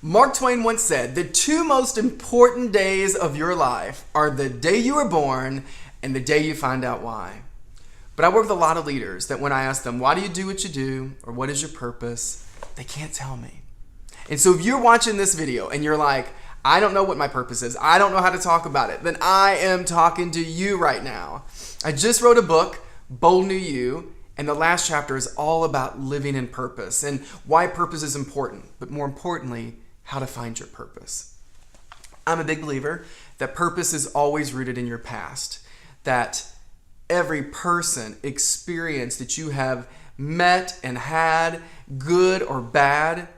Mark Twain once said, the two most important days of your life are the day you were born and the day you find out why. But I work with a lot of leaders that when I ask them, why do you do what you do? Or what is your purpose? They can't tell me. And so if you're watching this video and you're like, I don't know what my purpose is, I don't know how to talk about it, then I am talking to you right now. I just wrote a book, Bold New You, and the last chapter is all about living in purpose and why purpose is important, but more importantly, how to find your purpose. I'm a big believer that purpose is always rooted in your past, that every person, experience that you have met and had, good or bad,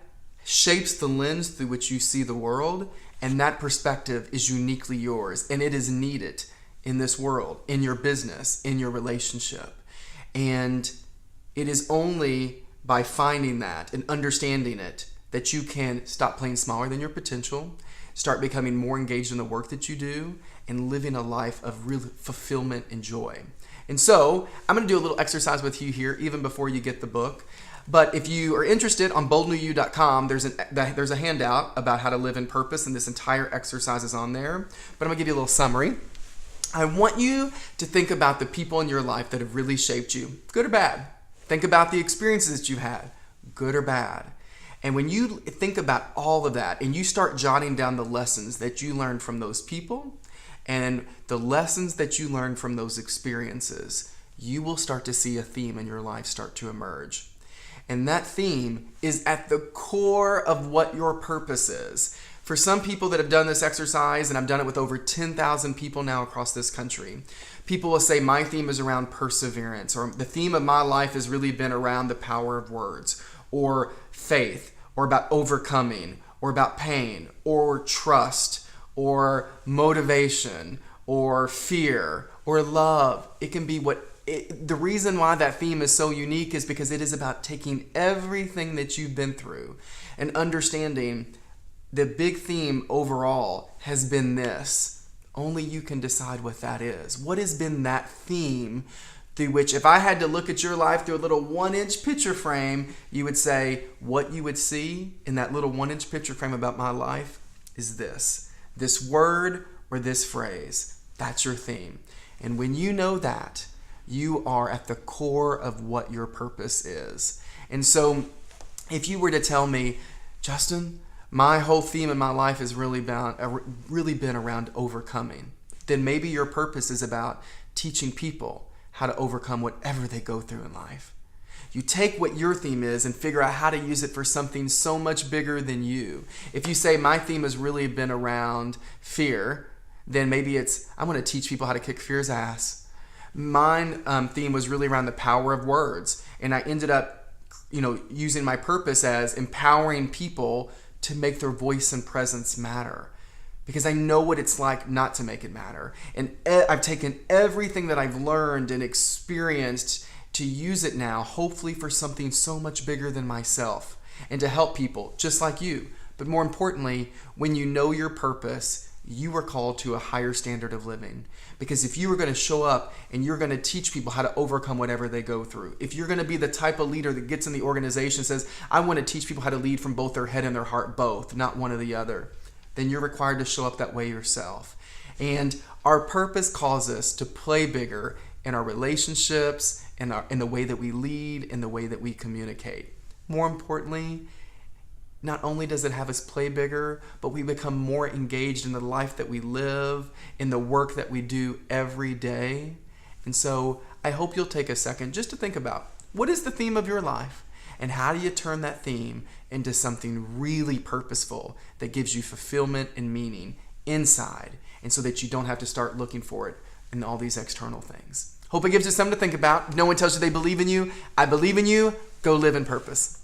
shapes the lens through which you see the world, and that perspective is uniquely yours, and it is needed in this world, in your business, in your relationship. And it is only by finding that and understanding it that you can stop playing smaller than your potential, start becoming more engaged in the work that you do, and living a life of real fulfillment and joy. And so I'm going to do a little exercise with you here even before you get the book. But if you are interested, on boldnewyou.com, there's a handout about how to live in purpose, and this entire exercise is on there. But I'm going to give you a little summary. I want you to think about the people in your life that have really shaped you, good or bad. Think about the experiences that you've had, good or bad. And when you think about all of that and you start jotting down the lessons that you learned from those people and the lessons that you learned from those experiences, you will start to see a theme in your life start to emerge. And that theme is at the core of what your purpose is. For some people that have done this exercise, and I've done it with over 10,000 people now across this country, people will say my theme is around perseverance, or the theme of my life has really been around the power of words, or faith, or about overcoming, or about pain, or trust, or motivation, or fear, or love. It can be the reason why that theme is so unique is because it is about taking everything that you've been through and understanding the big theme overall has been this. Only you can decide what that is. What has been that theme through which, if I had to look at your life through a little 1-inch picture frame, you would say, what you would see in that little 1-inch picture frame about my life is this word or this phrase. That's your theme. And when you know that, you are at the core of what your purpose is. And so if you were to tell me, Justin, my whole theme in my life has really been around overcoming, then maybe your purpose is about teaching people how to overcome whatever they go through in life. You take what your theme is and figure out how to use it for something so much bigger than you. If you say my theme has really been around fear, then maybe it's I want to teach people how to kick fear's ass. Mine theme was really around the power of words, and I ended up using my purpose as empowering people to make their voice and presence matter, because I know what it's like not to make it matter. And I've taken everything that I've learned and experienced to use it now, hopefully for something so much bigger than myself, and to help people just like you. But more importantly, when you know your purpose, you are called to a higher standard of living. Because if you are going to show up and you're going to teach people how to overcome whatever they go through, if you're going to be the type of leader that gets in the organization and says, I want to teach people how to lead from both their head and their heart, both, not one or the other, then you're required to show up that way yourself. And our purpose calls us to play bigger in our relationships, in the way that we lead, in the way that we communicate. More importantly, not only does it have us play bigger, but we become more engaged in the life that we live, in the work that we do every day. And so I hope you'll take a second just to think about, what is the theme of your life? And how do you turn that theme into something really purposeful that gives you fulfillment and meaning inside, and so that you don't have to start looking for it in all these external things. Hope it gives you something to think about. If no one tells you they believe in you, I believe in you. Go live in purpose.